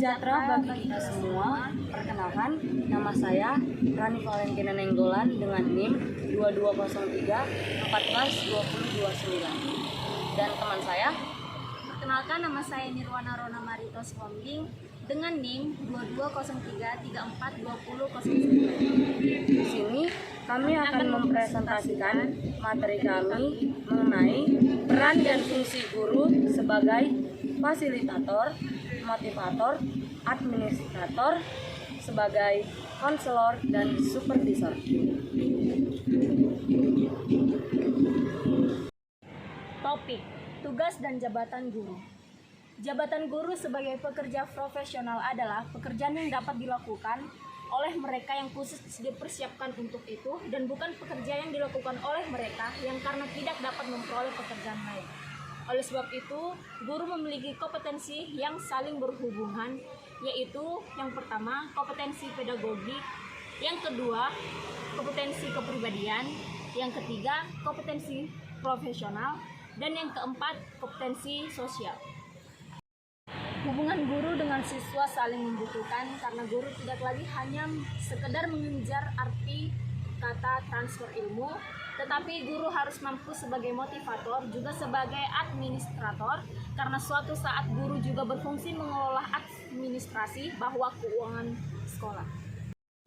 sejahtera bagi kita semua. Perkenalkan, nama saya Rani Valentina Nenggolan dengan NIM 2203 14 20 29. Dan teman saya, perkenalkan, nama saya Nirwana Rona Maritos Kombing dengan NIM 2203 34 20 09. Di sini kami akan mempresentasikan materi kami mengenai peran dan fungsi guru sebagai fasilitator, motivator, administrator, sebagai konselor, dan supervisor. Topik: tugas dan jabatan guru. Jabatan guru sebagai pekerja profesional adalah pekerjaan yang dapat dilakukan oleh mereka yang khusus dipersiapkan untuk itu, dan bukan pekerjaan yang dilakukan oleh mereka yang karena tidak dapat memperoleh pekerjaan lain. Oleh sebab itu, guru memiliki kompetensi yang saling berhubungan, yaitu yang pertama, kompetensi pedagogik, yang kedua, kompetensi kepribadian, yang ketiga, kompetensi profesional, dan yang keempat, kompetensi sosial. Hubungan guru dengan siswa saling membutuhkan karena guru tidak lagi hanya sekedar mengejar arti kata transfer ilmu, tetapi guru harus mampu sebagai motivator, juga sebagai administrator, karena suatu saat guru juga berfungsi mengelola administrasi bahwa keuangan sekolah.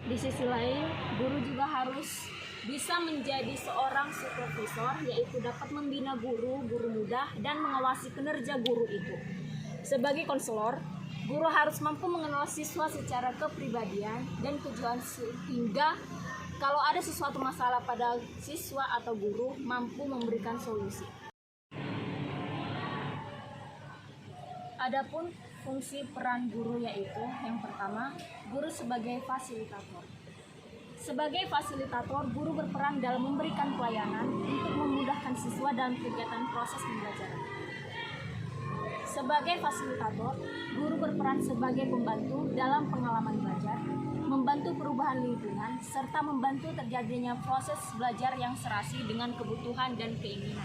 Di sisi lain, guru juga harus bisa menjadi seorang supervisor, yaitu dapat membina guru muda dan mengawasi kinerja guru itu. Sebagai konselor, guru harus mampu mengenal siswa secara kepribadian dan tujuan, sehingga kalau ada sesuatu masalah pada siswa atau guru mampu memberikan solusi. Adapun fungsi peran guru, yaitu yang pertama, guru sebagai fasilitator. Sebagai fasilitator, guru berperan dalam memberikan pelayanan untuk memudahkan siswa dalam kegiatan proses pembelajaran. Sebagai fasilitator, guru berperan sebagai pembantu dalam pengalaman belajar, membantu perubahan lingkungan, serta membantu terjadinya proses belajar yang serasi dengan kebutuhan dan keinginan.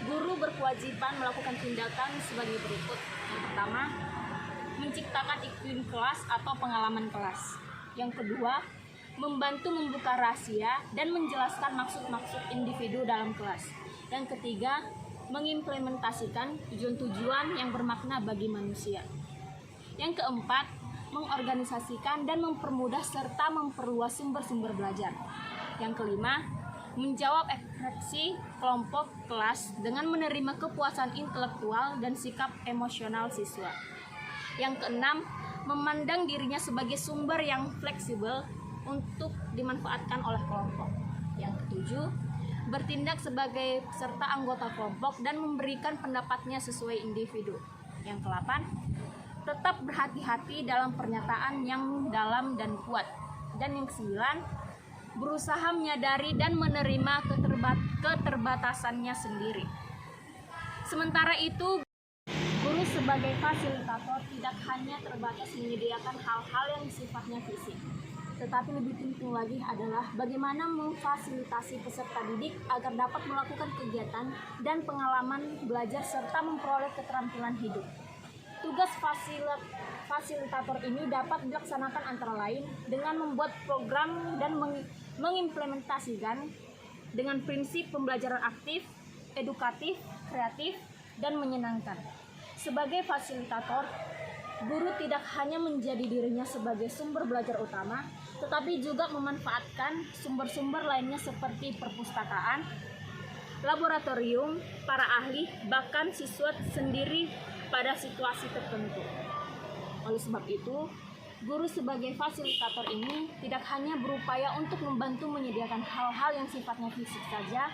Guru berkewajiban melakukan tindakan sebagai berikut. Yang pertama, menciptakan iklim kelas atau pengalaman kelas. Yang kedua, membantu membuka rahasia dan menjelaskan maksud-maksud individu dalam kelas. Yang ketiga, mengimplementasikan tujuan-tujuan yang bermakna bagi manusia. Yang keempat, mengorganisasikan dan mempermudah serta memperluas sumber-sumber belajar. Yang kelima, menjawab ekspresi kelompok kelas dengan menerima kepuasan intelektual dan sikap emosional siswa. Yang keenam, memandang dirinya sebagai sumber yang fleksibel untuk dimanfaatkan oleh kelompok. Yang ketujuh, bertindak sebagai peserta anggota kelompok dan memberikan pendapatnya sesuai individu. Yang ke-8, tetap berhati-hati dalam pernyataan yang dalam dan kuat. Dan yang ke-9, berusaha menyadari dan menerima keterbatasannya sendiri. Sementara itu, guru sebagai fasilitator tidak hanya terbatas menyediakan hal-hal yang sifatnya fisik, tetapi lebih penting lagi adalah bagaimana memfasilitasi peserta didik agar dapat melakukan kegiatan dan pengalaman belajar serta memperoleh keterampilan hidup. Tugas fasilitator ini dapat dilaksanakan antara lain dengan membuat program dan mengimplementasikan dengan prinsip pembelajaran aktif, edukatif, kreatif, dan menyenangkan. Sebagai fasilitator, guru tidak hanya menjadi dirinya sebagai sumber belajar utama, tetapi juga memanfaatkan sumber-sumber lainnya seperti perpustakaan, laboratorium, para ahli, bahkan siswa sendiri pada situasi tertentu. Oleh sebab itu, guru sebagai fasilitator ini tidak hanya berupaya untuk membantu menyediakan hal-hal yang sifatnya fisik saja.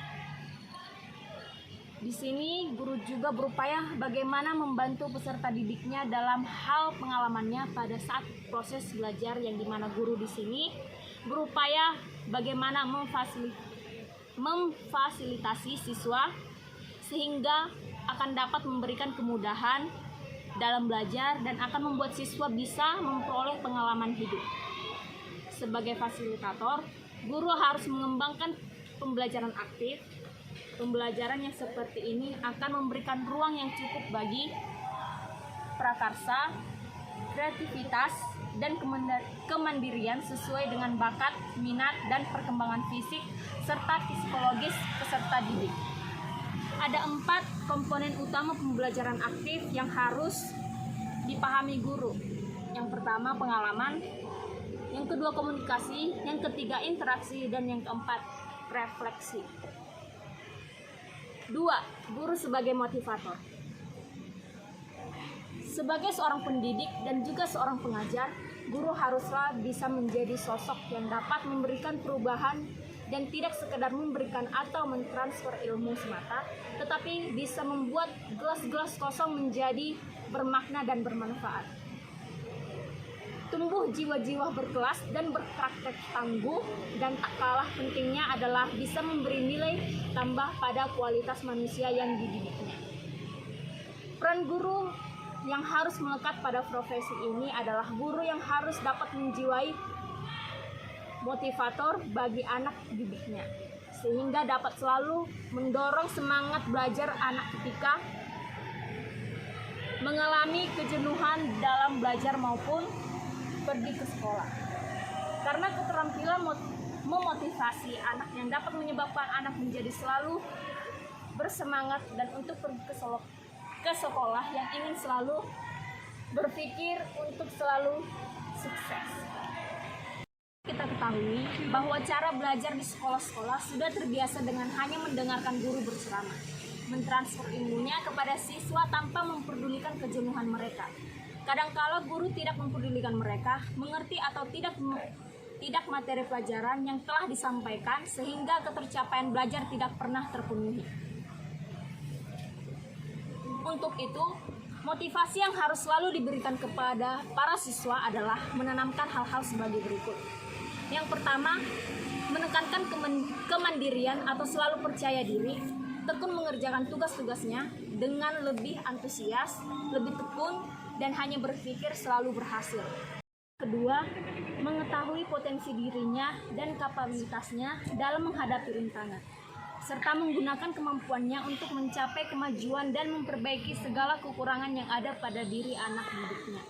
Di sini guru juga berupaya bagaimana membantu peserta didiknya dalam hal pengalamannya pada saat proses belajar, yang dimana guru di sini berupaya bagaimana memfasilitasi siswa sehingga akan dapat memberikan kemudahan dalam belajar dan akan membuat siswa bisa memperoleh pengalaman hidup. Sebagai fasilitator, guru harus mengembangkan pembelajaran aktif. Pembelajaran yang seperti ini akan memberikan ruang yang cukup bagi prakarsa, kreativitas, dan kemandirian sesuai dengan bakat, minat, dan perkembangan fisik serta psikologis peserta didik. Ada 4 komponen utama pembelajaran aktif yang harus dipahami guru. Yang pertama pengalaman, yang kedua komunikasi, yang ketiga interaksi, dan yang keempat refleksi. 2. Guru sebagai motivator. Sebagai seorang pendidik dan juga seorang pengajar, guru haruslah bisa menjadi sosok yang dapat memberikan perubahan dan tidak sekedar memberikan atau mentransfer ilmu semata, tetapi bisa membuat gelas-gelas kosong menjadi bermakna dan bermanfaat. Tumbuh jiwa-jiwa berkelas dan berpraktek tangguh, dan tak kalah pentingnya adalah bisa memberi nilai tambah pada kualitas manusia yang dididiknya. Peran guru yang harus melekat pada profesi ini adalah guru yang harus dapat menjiwai motivator bagi anak didiknya, sehingga dapat selalu mendorong semangat belajar anak ketika mengalami kejenuhan dalam belajar maupun pergi ke sekolah. Karena keterampilan memotivasi anak yang dapat menyebabkan anak menjadi selalu bersemangat dan untuk pergi ke sekolah yang ingin selalu berpikir untuk selalu sukses. Kita ketahui bahwa cara belajar di sekolah-sekolah sudah terbiasa dengan hanya mendengarkan guru berceramah, mentransfer ilmunya kepada siswa tanpa memperdulikan kejenuhan mereka. Kadangkala guru tidak memperdulikan mereka mengerti atau tidak materi pelajaran yang telah disampaikan, sehingga ketercapaian belajar tidak pernah terpenuhi. Untuk itu, motivasi yang harus selalu diberikan kepada para siswa adalah menanamkan hal-hal sebagai berikut. Yang pertama, menekankan kemandirian atau selalu percaya diri, tekun mengerjakan tugas-tugasnya dengan lebih antusias, lebih tekun, dan hanya berpikir selalu berhasil. Kedua, mengetahui potensi dirinya dan kapabilitasnya dalam menghadapi rintangan, serta menggunakan kemampuannya untuk mencapai kemajuan dan memperbaiki segala kekurangan yang ada pada diri anak didiknya.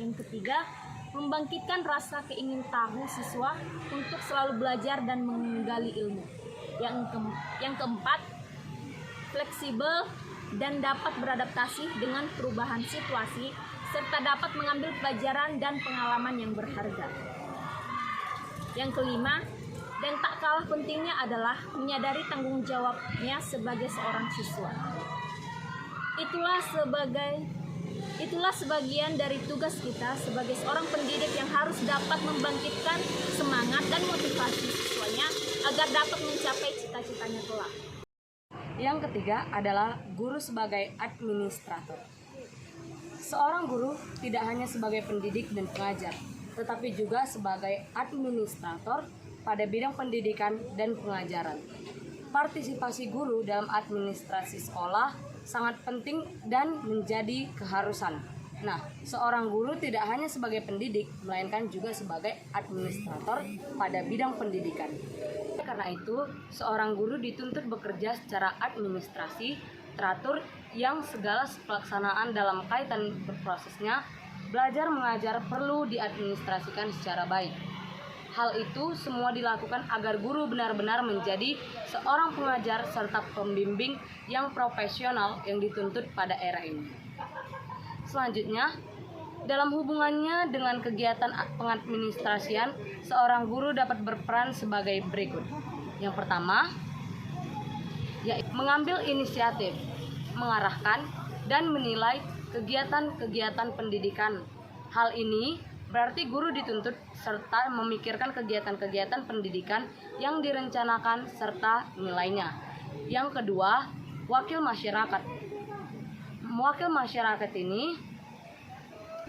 Yang ketiga, membangkitkan rasa keingin-tahu siswa untuk selalu belajar dan menggali ilmu. Yang keempat, fleksibel dan dapat beradaptasi dengan perubahan situasi, serta dapat mengambil pelajaran dan pengalaman yang berharga. Yang kelima, dan tak kalah pentingnya adalah menyadari tanggung jawabnya sebagai seorang siswa. Itulah sebagian dari tugas kita sebagai seorang pendidik yang harus dapat membangkitkan semangat dan motivasi siswanya agar dapat mencapai cita-citanya kelak. Yang ketiga adalah guru sebagai administrator. Seorang guru tidak hanya sebagai pendidik dan pengajar, tetapi juga sebagai administrator pada bidang pendidikan dan pengajaran. Partisipasi guru dalam administrasi sekolah sangat penting dan menjadi keharusan. Nah, seorang guru tidak hanya sebagai pendidik, melainkan juga sebagai administrator pada bidang pendidikan. Karena itu, seorang guru dituntut bekerja secara administrasi, teratur, yang segala pelaksanaan dalam kaitan berprosesnya, belajar mengajar perlu diadministrasikan secara baik. Hal itu semua dilakukan agar guru benar-benar menjadi seorang pengajar serta pembimbing yang profesional yang dituntut pada era ini. Selanjutnya, dalam hubungannya dengan kegiatan pengadministrasian, seorang guru dapat berperan sebagai berikut. Yang pertama, yaitu mengambil inisiatif, mengarahkan, dan menilai kegiatan-kegiatan pendidikan. Hal ini berarti guru dituntut serta memikirkan kegiatan-kegiatan pendidikan yang direncanakan serta nilainya. Yang kedua, wakil masyarakat. Wakil masyarakat ini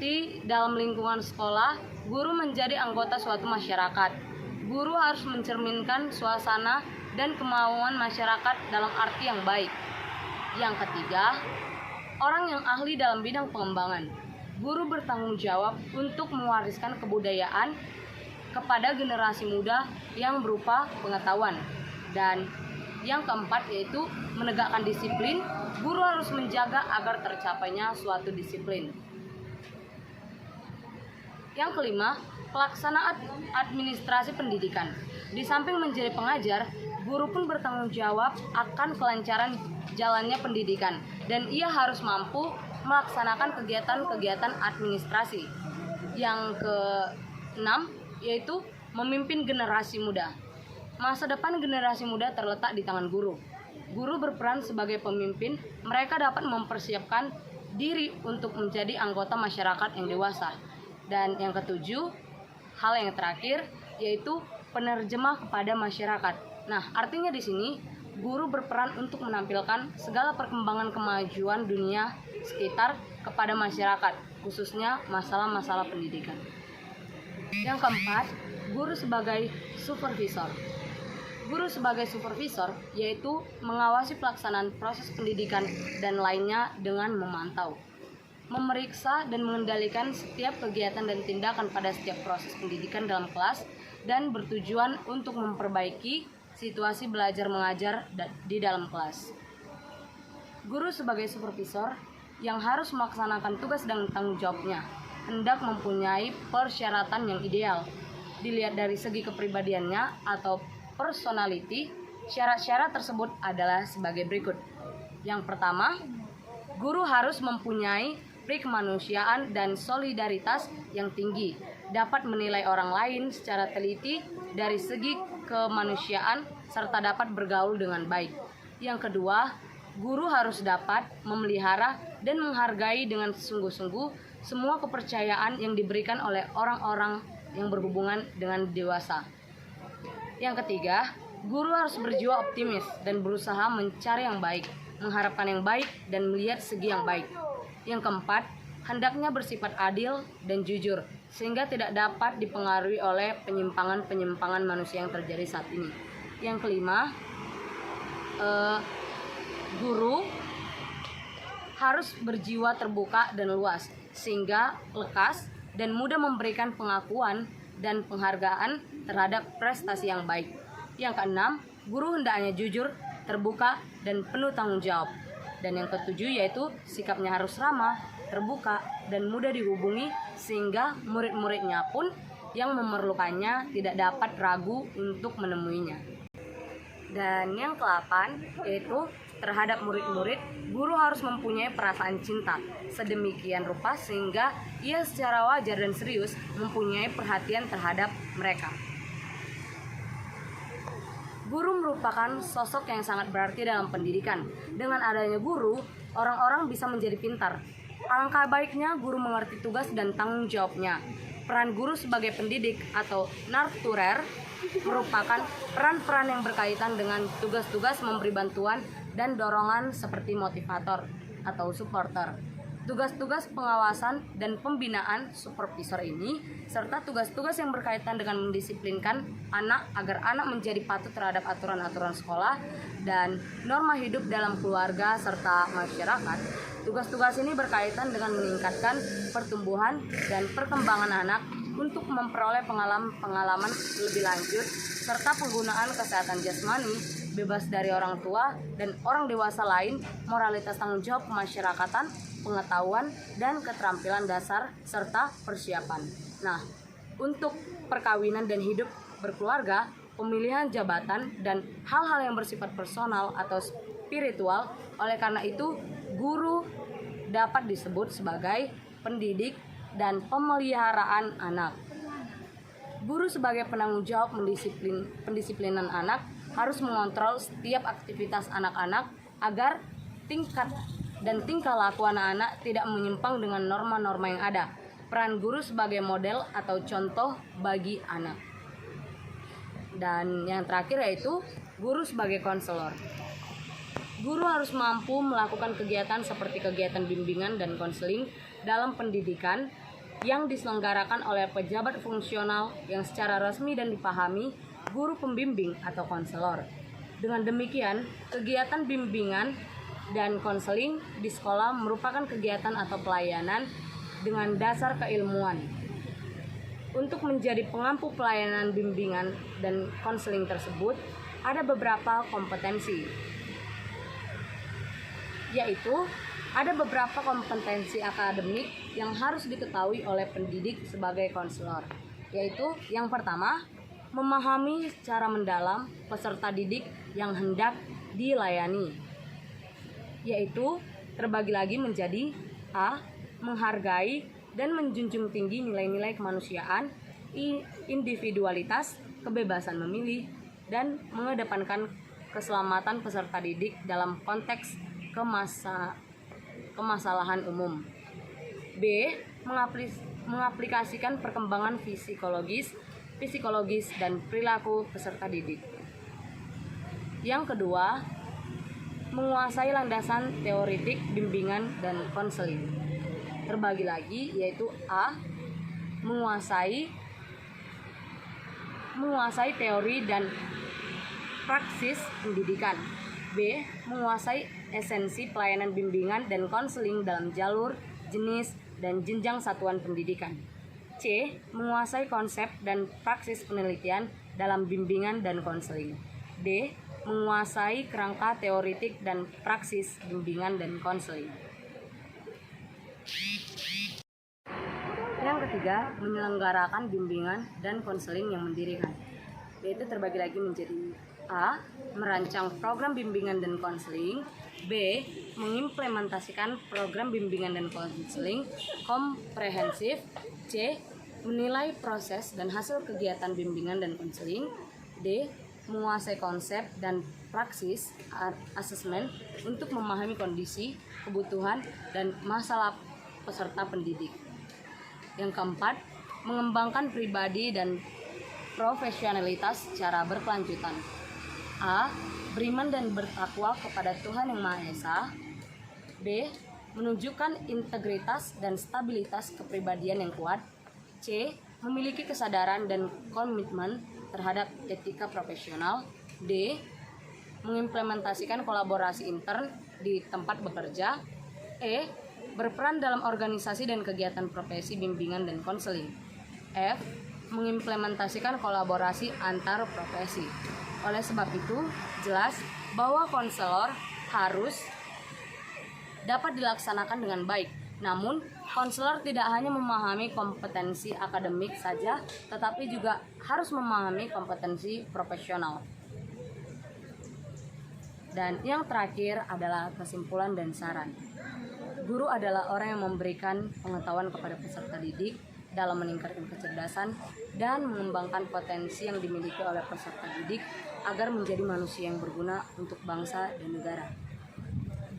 di dalam lingkungan sekolah, guru menjadi anggota suatu masyarakat. Guru harus mencerminkan suasana dan kemauan masyarakat dalam arti yang baik. Yang ketiga, orang yang ahli dalam bidang pengembangan. Guru bertanggung jawab untuk mewariskan kebudayaan kepada generasi muda yang berupa pengetahuan. Dan yang keempat yaitu menegakkan disiplin. Guru harus menjaga agar tercapainya suatu disiplin. Yang kelima, pelaksanaan administrasi pendidikan. Di samping menjadi pengajar, guru pun bertanggung jawab akan kelancaran jalannya pendidikan dan ia harus mampu melaksanakan kegiatan-kegiatan administrasi. Yang keenam, yaitu memimpin generasi muda. Masa depan generasi muda terletak di tangan guru. Guru berperan sebagai pemimpin, mereka dapat mempersiapkan diri untuk menjadi anggota masyarakat yang dewasa. Dan yang ketujuh, hal yang terakhir yaitu penerjemah kepada masyarakat. Nah, artinya di sini guru berperan untuk menampilkan segala perkembangan kemajuan dunia sekitar kepada masyarakat, khususnya masalah-masalah pendidikan. Yang keempat, guru sebagai supervisor. Guru sebagai supervisor yaitu mengawasi pelaksanaan proses pendidikan dan lainnya dengan memantau, memeriksa dan mengendalikan setiap kegiatan dan tindakan pada setiap proses pendidikan dalam kelas dan bertujuan untuk memperbaiki situasi belajar mengajar di dalam kelas. Guru sebagai supervisor yang harus melaksanakan tugas dan tanggung jawabnya hendak mempunyai persyaratan yang ideal. Dilihat dari segi kepribadiannya atau personality, syarat-syarat tersebut adalah sebagai berikut. Yang pertama, guru harus mempunyai pri kemanusiaan dan solidaritas yang tinggi, dapat menilai orang lain secara teliti dari segi kemanusiaan serta dapat bergaul dengan baik. Yang kedua, guru harus dapat memelihara dan menghargai dengan sungguh-sungguh semua kepercayaan yang diberikan oleh orang-orang yang berhubungan dengan dewasa. Yang ketiga, guru harus berjiwa optimis dan berusaha mencari yang baik, mengharapkan yang baik dan melihat segi yang baik. Yang keempat, hendaknya bersifat adil dan jujur sehingga tidak dapat dipengaruhi oleh penyimpangan-penyimpangan manusia yang terjadi saat ini. Yang kelima, guru harus berjiwa terbuka dan luas sehingga lekas dan mudah memberikan pengakuan dan penghargaan terhadap prestasi yang baik. Yang keenam, guru hendaknya jujur, terbuka, dan penuh tanggung jawab. Dan yang ketujuh yaitu sikapnya harus ramah, terbuka, dan mudah dihubungi sehingga murid-muridnya pun yang memerlukannya tidak dapat ragu untuk menemuinya. Dan yang ke-8 yaitu terhadap murid-murid, guru harus mempunyai perasaan cinta sedemikian rupa sehingga ia secara wajar dan serius mempunyai perhatian terhadap mereka. Guru merupakan sosok yang sangat berarti dalam pendidikan. Dengan adanya guru, orang-orang bisa menjadi pintar. Alangkah baiknya guru mengerti tugas dan tanggung jawabnya. Peran guru sebagai pendidik atau narturer merupakan peran-peran yang berkaitan dengan tugas-tugas memberi bantuan dan dorongan seperti motivator atau supporter. Tugas-tugas pengawasan dan pembinaan supervisor ini serta tugas-tugas yang berkaitan dengan mendisiplinkan anak agar anak menjadi patuh terhadap aturan-aturan sekolah dan norma hidup dalam keluarga serta masyarakat. Tugas-tugas ini berkaitan dengan meningkatkan pertumbuhan dan perkembangan anak untuk memperoleh pengalaman lebih lanjut serta penggunaan kesehatan jasmani, bebas dari orang tua dan orang dewasa lain, moralitas tanggung jawab kemasyarakatan, pengetahuan dan keterampilan dasar serta persiapan. Nah, untuk perkawinan dan hidup berkeluarga, pemilihan jabatan dan hal-hal yang bersifat personal atau spiritual, oleh karena itu guru dapat disebut sebagai pendidik dan pemeliharaan anak. Guru sebagai penanggung jawab pendisiplinan anak harus mengontrol setiap aktivitas anak-anak agar tingkat dan tingkah laku anak-anak tidak menyimpang dengan norma-norma yang ada. Peran guru sebagai model atau contoh bagi anak. Dan yang terakhir yaitu guru sebagai konselor. Guru harus mampu melakukan kegiatan seperti kegiatan bimbingan dan konseling dalam pendidikan yang diselenggarakan oleh pejabat fungsional yang secara resmi dan dipahami guru pembimbing atau konselor. Dengan demikian, kegiatan bimbingan dan konseling di sekolah merupakan kegiatan atau pelayanan dengan dasar keilmuan. Untuk menjadi pengampu pelayanan bimbingan dan konseling tersebut, ada beberapa kompetensi, yaitu Ada beberapa kompetensi akademik yang harus diketahui oleh pendidik sebagai konselor, yaitu yang pertama, memahami secara mendalam peserta didik yang hendak dilayani, yaitu terbagi lagi menjadi A. Menghargai dan menjunjung tinggi nilai-nilai kemanusiaan, individualitas, kebebasan memilih, dan mengedepankan keselamatan peserta didik dalam konteks kemasalahan umum. B. Mengaplikasikan perkembangan psikologis dan perilaku peserta didik. Yang kedua, menguasai landasan teoretik bimbingan dan konseling. Terbagi lagi yaitu A. Menguasai teori dan praksis pendidikan. B. Menguasai esensi pelayanan bimbingan dan konseling dalam jalur, jenis, dan jenjang satuan pendidikan. C. Menguasai konsep dan praksis penelitian dalam bimbingan dan konseling. D. Menguasai kerangka teoretik dan praksis bimbingan dan konseling. Yang ketiga, menyelenggarakan bimbingan dan konseling yang mendirikan, yaitu terbagi lagi menjadi A. Merancang program bimbingan dan konseling. B. Mengimplementasikan program bimbingan dan konseling komprehensif. C. Menilai proses dan hasil kegiatan bimbingan dan konseling. D. Menguasai konsep dan praksis asesmen untuk memahami kondisi, kebutuhan, dan masalah peserta pendidik. Yang keempat, mengembangkan pribadi dan profesionalitas secara berkelanjutan. A. Beriman dan bertakwa kepada Tuhan Yang Maha Esa. B. Menunjukkan integritas dan stabilitas kepribadian yang kuat. C. Memiliki kesadaran dan komitmen terhadap etika profesional. D. Mengimplementasikan kolaborasi intern di tempat bekerja. E. Berperan dalam organisasi dan kegiatan profesi bimbingan dan konseling. F. Mengimplementasikan kolaborasi antar profesi. Oleh sebab itu, jelas bahwa konselor harus dapat dilaksanakan dengan baik. Namun, konselor tidak hanya memahami kompetensi akademik saja, tetapi juga harus memahami kompetensi profesional. Dan yang terakhir adalah kesimpulan dan saran. Guru adalah orang yang memberikan pengetahuan kepada peserta didik dalam meningkatkan kecerdasan dan mengembangkan potensi yang dimiliki oleh peserta didik agar menjadi manusia yang berguna untuk bangsa dan negara.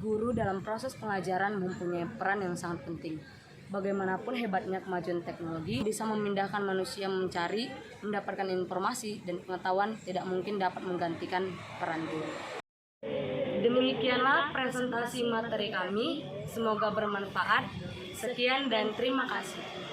Guru dalam proses pengajaran mempunyai peran yang sangat penting. Bagaimanapun hebatnya kemajuan teknologi, bisa memindahkan manusia mencari, mendapatkan informasi dan pengetahuan tidak mungkin dapat menggantikan peran guru. Demikianlah presentasi materi kami, semoga bermanfaat. Sekian dan terima kasih.